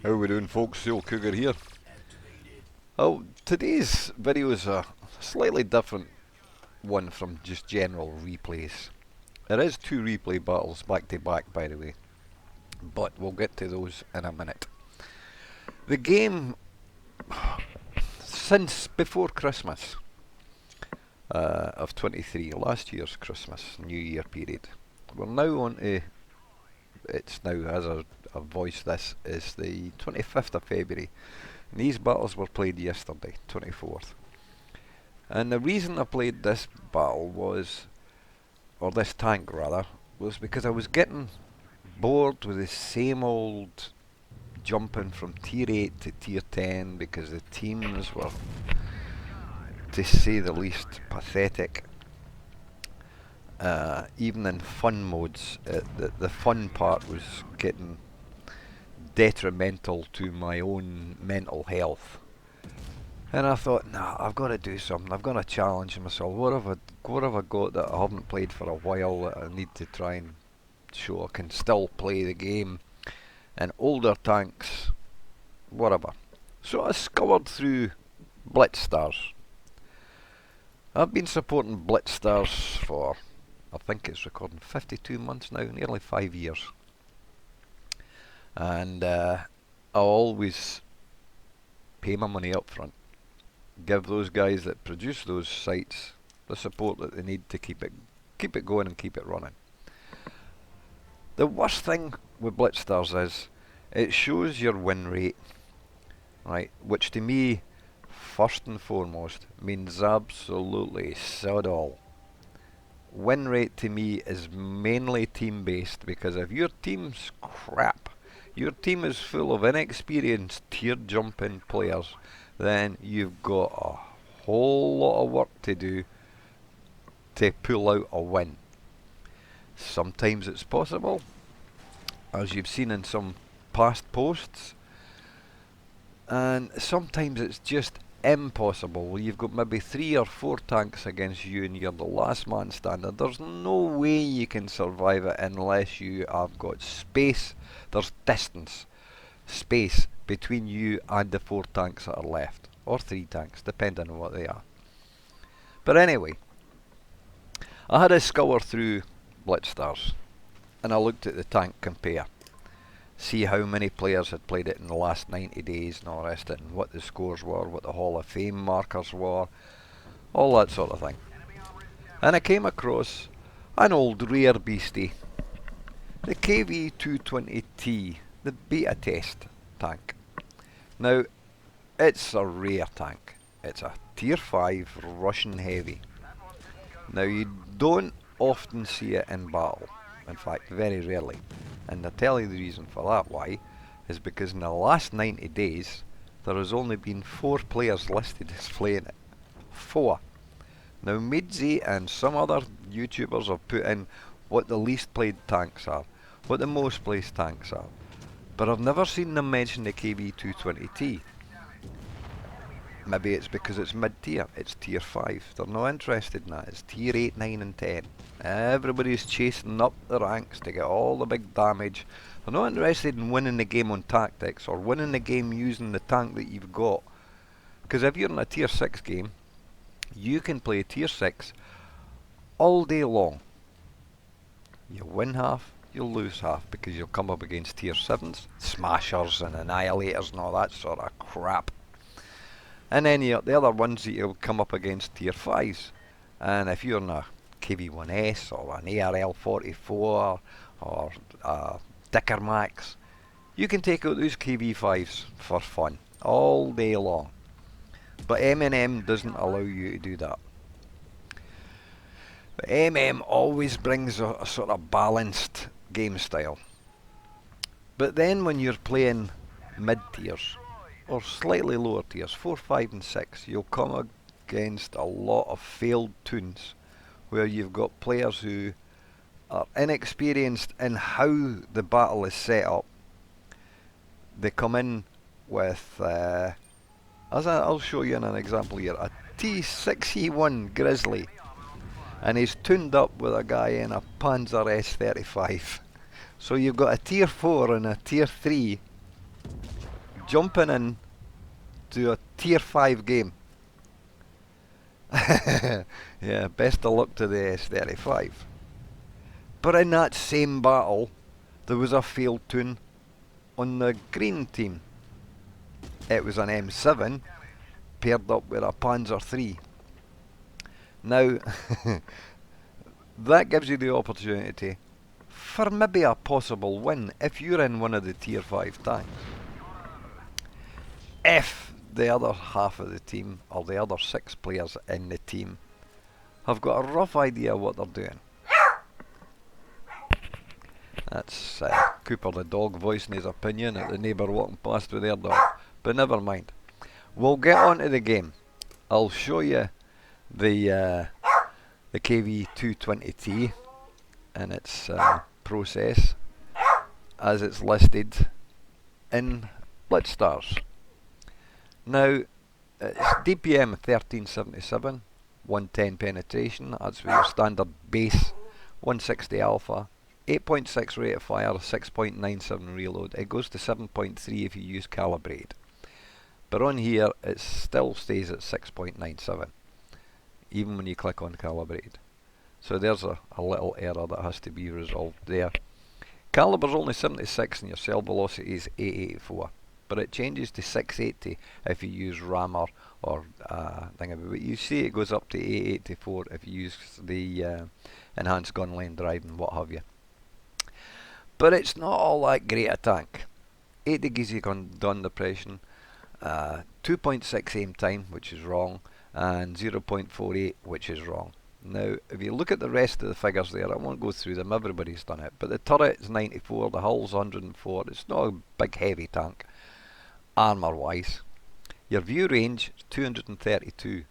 How we doing, folks? Seal Cougar here. Oh, today's video is a slightly different one from just general replays. There is two replay battles back to back, by the way, but we'll get to those in a minute. The game, since before Christmas of 23, last year's Christmas, New Year period, we're now on to, it's now as I voice this, is the 25th of February. And these battles were played yesterday, 24th. And the reason I played this battle was, or this tank rather, was because I was getting bored with the same old jumping from tier 8 to tier 10 because the teams were, to say the least, pathetic. Even in fun modes, the fun part was getting detrimental to my own mental health. And I thought, nah, I've got to do something. I've got to challenge myself. What have I got that I haven't played for a while that I need to try and show I can still play the game? And older tanks, whatever. So I scoured through Blitz Stars. I've been supporting Blitz Stars for, I think it's recording 52 months now, nearly 5 years. And I always pay my money up front. Give those guys that produce those sites the support that they need to keep it going and keep it running. The worst thing with Blitz Stars is it shows your win rate, right? Which to me, first and foremost, means absolutely sod all. Win rate to me is mainly team based, because if your team's crap, your team is full of inexperienced tier jumping players, then you've got a whole lot of work to do to pull out a win. Sometimes it's possible, as you've seen in some past posts, and sometimes it's just impossible. You've got maybe 3 or 4 tanks against you and you're the last man standing. There's no way you can survive it unless you have got space. There's distance, space between you and the 4 tanks that are left, or 3 tanks, depending on what they are. But anyway, I had a scour through Blitz Stars, and I looked at the tank compare, see how many players had played it in the last 90 days and all the rest of it, and what the scores were, what the Hall of Fame markers were, all that sort of thing. And I came across an old rare beastie, the KV220T, the beta test tank. Now, it's a rare tank. It's a tier 5 Russian heavy. Now, you don't often see it in battle. In fact, very rarely. And I'll tell you the reason for that why, is because in the last 90 days, there has only been 4 players listed as playing it. 4. Now, Midzi and some other YouTubers have put in what the least played tanks are, what the most played tanks are. But I've never seen them mention the KV220T. Maybe it's because it's mid-tier, it's tier 5. They're not interested in that, it's tier 8, 9 and 10. Everybody's chasing up the ranks to get all the big damage. They're not interested in winning the game on tactics or winning the game using the tank that you've got. Because if you're in a tier 6 game, you can play tier 6 all day long. You win half, you'll lose half, because you'll come up against tier 7s, smashers and annihilators and all that sort of crap. And then the other ones that you'll come up against tier 5s. And if you're in a KV1S or an ARL44 or a Dicker Max, you can take out those KV5s for fun all day long. But M&M doesn't allow you to do that. But MM always brings a sort of balanced game style. But then when you're playing mid-tiers, or slightly lower tiers, 4, 5 and 6, you'll come against a lot of failed toons, where you've got players who are inexperienced in how the battle is set up. They come in with, as I'll show you in an example here, a T6E1 Grizzly, and he's tuned up with a guy in a Panzer S35. So you've got a tier 4 and a tier 3 jumping in to a tier 5 game. Yeah, best of luck to the S35. But in that same battle, there was a failed tune on the green team. It was an M7 paired up with a Panzer III. Now, that gives you the opportunity for maybe a possible win if you're in one of the tier 5 tanks. If the other half of the team, or the other 6 players in the team, have got a rough idea what they're doing. That's Cooper the dog voicing his opinion at the neighbour walking past with their dog. But never mind. We'll get on to the game. I'll show you the KV220T and its process as it's listed in Blitz stars. Now, it's DPM 1377, 110 penetration, that's for your standard base, 160 alpha, 8.6 rate of fire, 6.97 reload. It goes to 7.3 if you use calibrated. But on here, it still stays at 6.97, even when you click on calibrated. So there's a little error that has to be resolved there. Caliber's only 76 and your cell velocity is 884. But it changes to 680 if you use rammer or thingy. But you see it goes up to 884 if you use the enhanced gun line drive and what have you. But it's not all that great a tank. 8 degrees of gun depression, 2.6 aim time, which is wrong, and 0.48, which is wrong. Now, if you look at the rest of the figures there, I won't go through them, everybody's done it, but the turret is 94, the hull's 104, it's not a big heavy tank, armour-wise. Your view range is 232,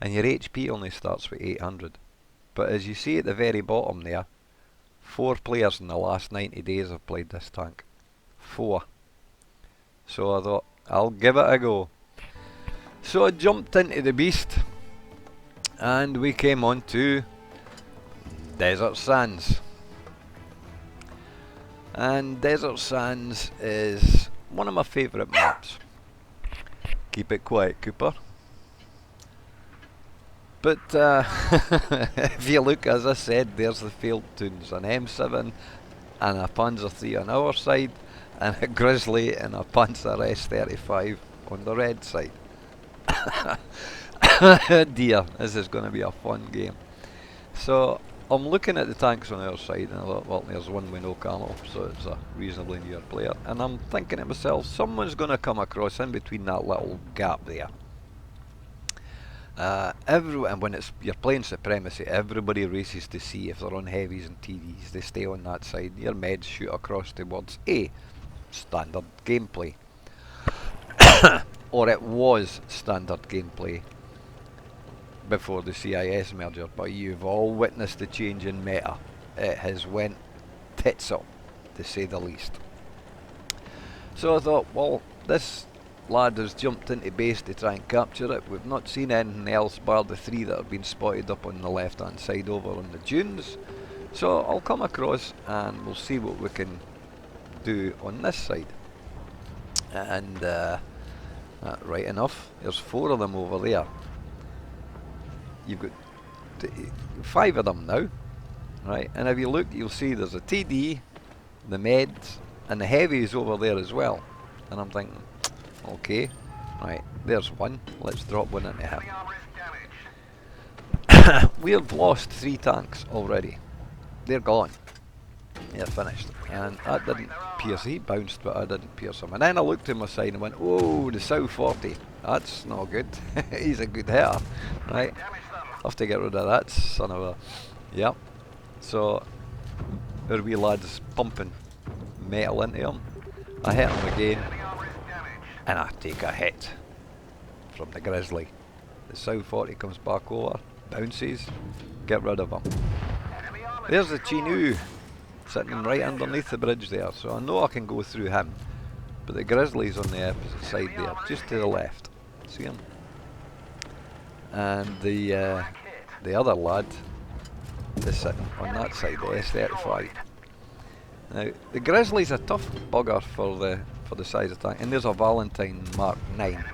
and your HP only starts with 800. But as you see at the very bottom there, 4 players in the last 90 days have played this tank. 4. So I thought, I'll give it a go. So I jumped into the beast, and we came on to Desert Sands. And Desert Sands is one of my favourite maps. Keep it quiet, Cooper. But if you look, as I said, there's the failed tunes. An M7 and a Panzer III on our side, and a Grizzly and a Panzer S35 on the red side. Dear, this is going to be a fun game. So I'm looking at the tanks on our side and I thought, well, there's one with no camo, so it's a reasonably near player. And I'm thinking to myself, someone's going to come across in between that little gap there. And when you're playing Supremacy, everybody races to see if they're on heavies and TDs. They stay on that side. Your meds shoot across towards A. Standard gameplay. Or it was standard gameplay before the CIS merger, but you've all witnessed the change in meta. It has went tits up, to say the least. So I thought, well, this lad has jumped into base to try and capture it. We've not seen anything else bar the 3 that have been spotted up on the left hand side over on the dunes. So I'll come across and we'll see what we can do on this side. And right enough, there's 4 of them over there. You've got 5 of them now, right? And if you look, you'll see there's a TD, the meds, and the heavies over there as well. And I'm thinking, okay, right, there's one. Let's drop one into him. We've lost 3 tanks already. They're gone. They're finished. And that didn't pierce. He bounced, but I didn't pierce him. And then I looked to my side and went, oh, the South 40. That's not good. He's a good hitter, right? Have to get rid of that son of a... Yep. So, our wee lad's pumping metal into him. I hit him again. And I take a hit from the Grizzly. The South 40 comes back over, bounces, get rid of him. There's the Chinook sitting right underneath the bridge there, so I know I can go through him. But the Grizzly's on the opposite side there, just to the left. See him? And the other lad is sitting on that side, the S35. Now, the Grizzly's a tough bugger for for the size of tank. And there's a Valentine Mark 9.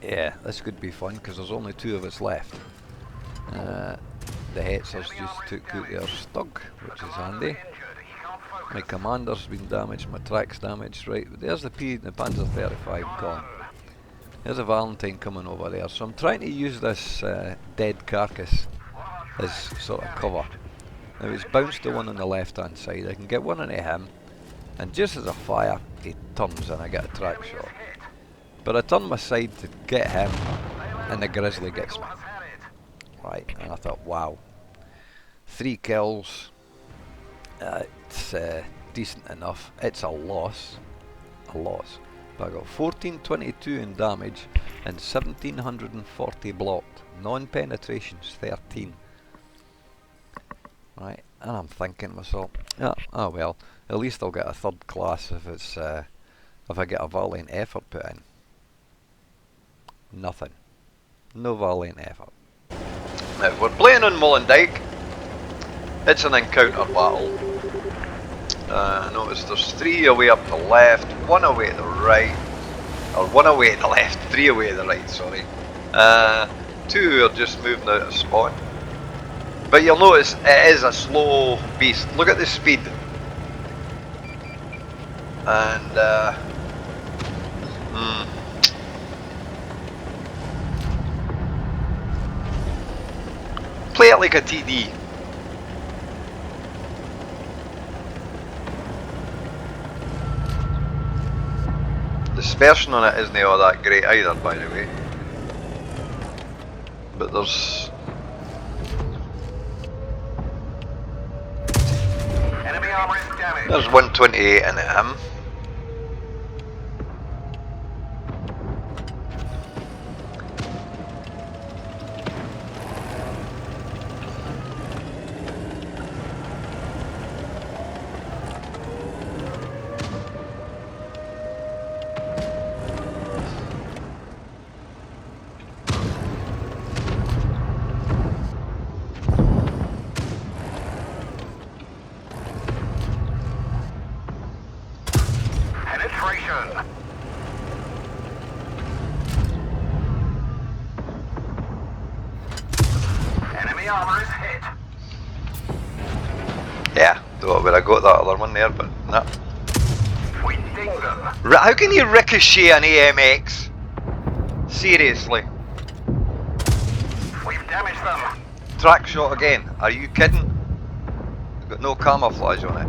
Yeah, this could be fun because there's only 2 of us left. The Hetzers just took out their Stug, which is handy. My commander's been damaged, my track's damaged. Right, there's the Panzer 35 gone. There's a Valentine coming over there. So I'm trying to use this dead carcass as sort of cover. Now it's bounced to one on the left hand side. I can get one into him, and just as I fire, he turns and I get a track shot. But I turn my side to get him, and the Grizzly gets me. Right, and I thought, wow. 3 kills. It's decent enough. It's a loss. But I got 1422 in damage and 1740 blocked. Non-penetrations 13. Right, and I'm thinking to myself, yeah, oh well, at least I'll get a 3rd class if it's if I get a valiant effort put in. Nothing. No valiant effort. Now we're playing on Molendyke. It's an encounter battle. Notice there's 3 away up the left, 1 away to the right, or 1 away to the left, 3 away to the right, sorry. 2 are just moving out of spawn. But you'll notice it is a slow beast. Look at the speed. And play it like a TD. Dispersion on it isn't all that great either, by the way. But there's enemy armor is damaged. There's 128 in him. Enemy armor is hit. Yeah, thought I would have got that other one there, but no. We ding them. How can you ricochet an AMX? Seriously. We've damaged them. Track shot again. Are you kidding? We've got no camouflage on it.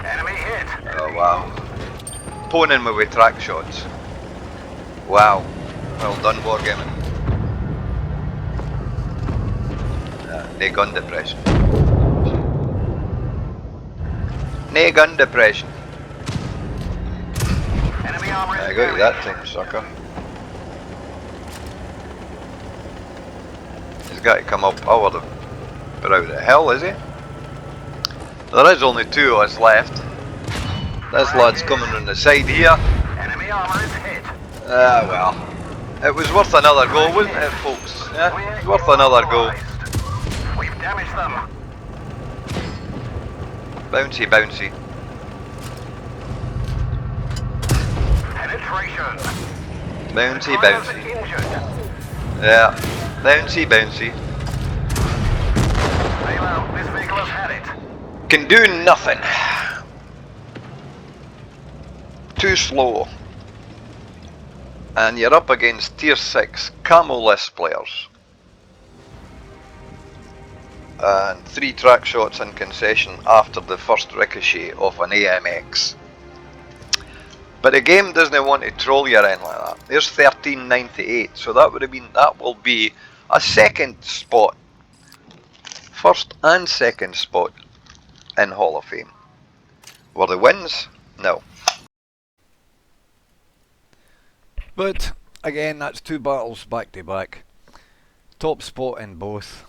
Enemy hit. Oh wow. Poning me with track shots. Wow. Well done, Wargaming. No gun depression. No gun depression. Enemy armor. I got you that time, sucker. He's got to come up over the brow of the hill, is he? There is only 2 of us left. This lad's coming on the side here. Enemy armor is hit. Ah well. It was worth another go, wasn't it, folks? Yeah, it was worth another go. We've damaged them. Bouncy, bouncy. Penetration. Bouncy, bouncy. Yeah, bouncy, bouncy. This vehicle has had it. Can do nothing. Too slow. And you're up against tier 6 camo-less players. And 3 track shots in concession after the first ricochet of an AMX. But the game doesn't want to troll you around like that. There's 1398, so that will be a 2nd spot. 1st and 2nd spot in Hall of Fame. Were the wins? No. But again, that's 2 battles back to back. Top spot in both.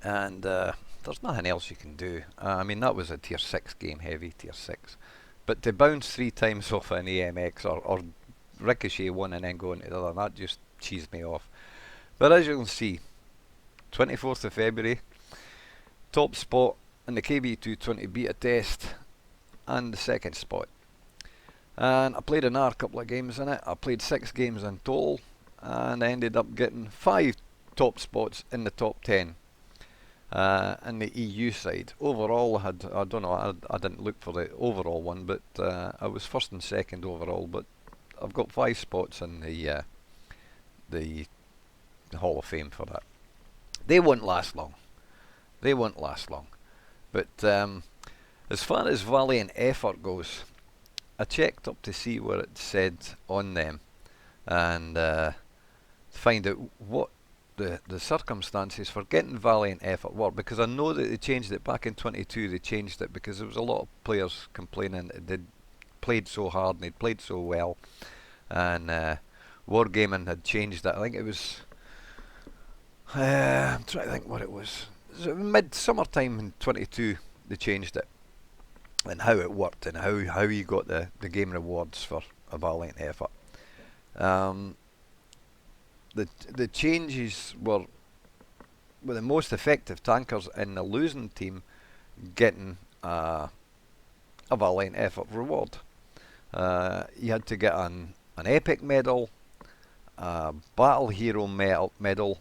And there's nothing else you can do. I mean, that was a tier 6 game, heavy tier 6. But to bounce 3 times off an AMX or ricochet one and then go into the other, that just cheesed me off. But as you can see, 24th of February, top spot in the KV220 beta test and the second spot. And I played another couple of games in it. I played 6 games in total and I ended up getting 5 top spots in the top 10 in the EU side. Overall, I don't know, I didn't look for the overall one, but I was first and second overall. But I've got 5 spots in the Hall of Fame for that. They won't last long. They won't last long. But as far as valiant effort goes, I checked up to see what it said on them and find out what the circumstances for getting valiant effort were, because I know that they changed it back in 22. They changed it because there was a lot of players complaining that they'd played so hard and they'd played so well, and Wargaming had changed it. I think it was I'm trying to think what it was. It was mid-summertime in 22 they changed it, and how it worked and how you got the game rewards for a valiant effort. The changes were the most effective tankers in the losing team getting a valiant effort reward. You had to get an epic medal, a battle hero medal,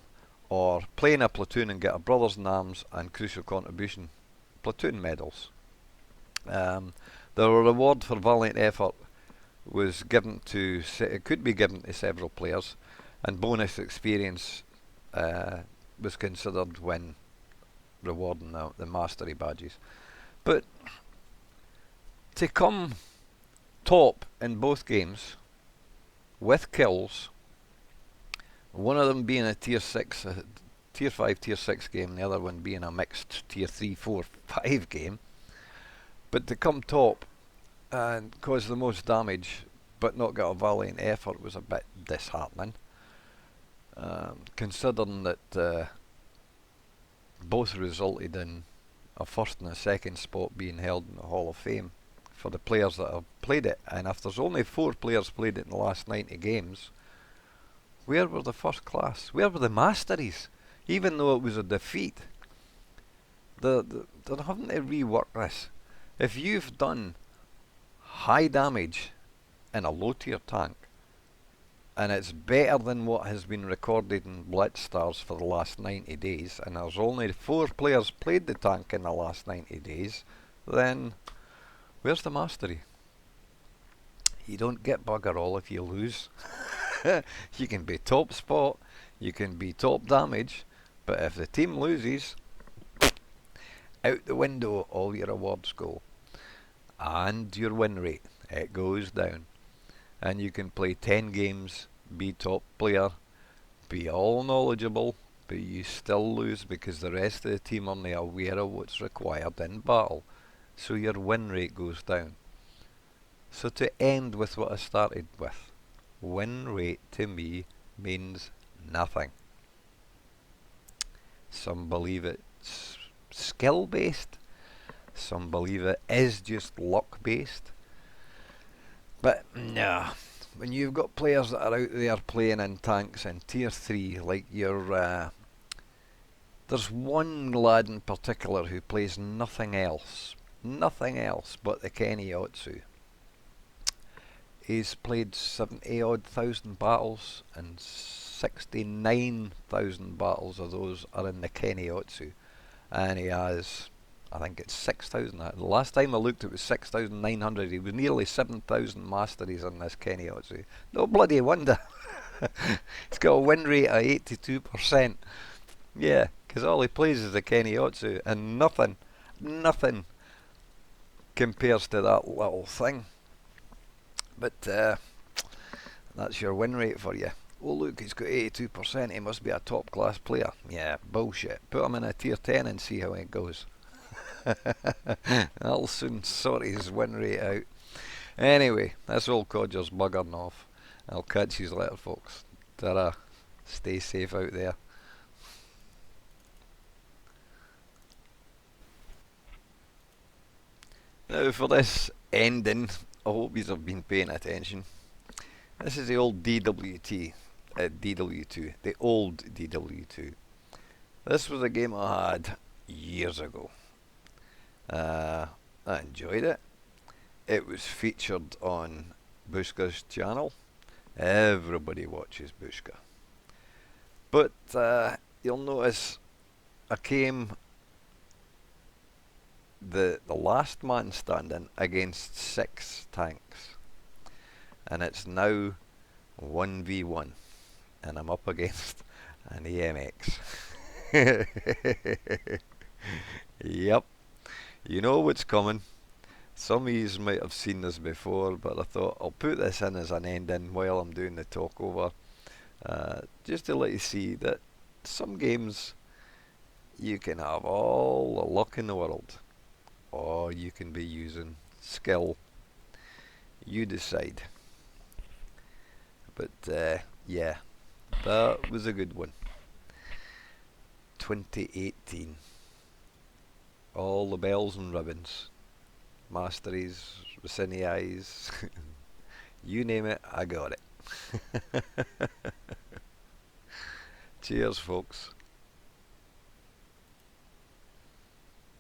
or play in a platoon and get a brothers in arms and crucial contribution platoon medals. The reward for valiant effort was given to it could be given to several players, and bonus experience was considered when rewarding the mastery badges. But to come top in both games with kills, one of them being a tier 6, tier 5, tier 6 game, the other one being a mixed tier 3, 4, 5 game, but to come top and cause the most damage but not get a valiant effort was a bit disheartening, considering that both resulted in a first and a second spot being held in the Hall of Fame for the players that have played it. And if there's only 4 players played it in the last 90 games, where were the first class? Where were the masteries? Even though it was a defeat, they're having to rework this. If you've done high damage in a low tier tank, and it's better than what has been recorded in Blitz stars for the last 90 days, and there's only 4 players played the tank in the last 90 days, then where's the mastery? You don't get bugger all if you lose. You can be top spot, you can be top damage, but if the team loses, out the window all your awards go. And your win rate, it goes down. And you can play 10 games, be top player, be all knowledgeable, but you still lose because the rest of the team aren't aware of what's required in battle. So your win rate goes down. So to end with what I started with, win rate to me means nothing. Some believe it's skill based, some believe it is just luck based. But nah, when you've got players that are out there playing in tanks in tier 3, like your there's one lad in particular who plays nothing else but the Kenny Otsu. He's played 70 odd thousand battles, and 69,000 battles of those are in the Kenny Otsu, and he has, I think it's 6,000. The last time I looked it was 6,900. He was nearly 7,000 masteries in this Kenny Otsu. No bloody wonder. He's got a win rate of 82%. Yeah, because all he plays is the Kenny Otsu, and nothing compares to that little thing. But that's your win rate for you. Oh look, he's got 82%, he must be a top class player. Yeah, bullshit. Put him in a tier 10 and see how it goes. That'll soon sort his win rate out. Anyway, this old codger's buggering off. I'll catch you later, folks. Ta-ra. Stay safe out there. Now for this ending, I hope you have been paying attention. This is the old DWT, DW2, the old DW2. This was a game I had years ago. Uh, I enjoyed it. It was featured on Bushka's channel. Everybody watches Bushka. But you'll notice I came the last man standing against 6 tanks. And it's now 1v1. And I'm up against an AMX. Yep. You know what's coming. Some of you might have seen this before, but I thought I'll put this in as an ending while I'm doing the talkover. Just to let you see that some games you can have all the luck in the world, or you can be using skill. You decide. But yeah, that was a good one. 2018. All the bells and ribbons. Masteries, Rossini's, you name it, I got it. Cheers, folks.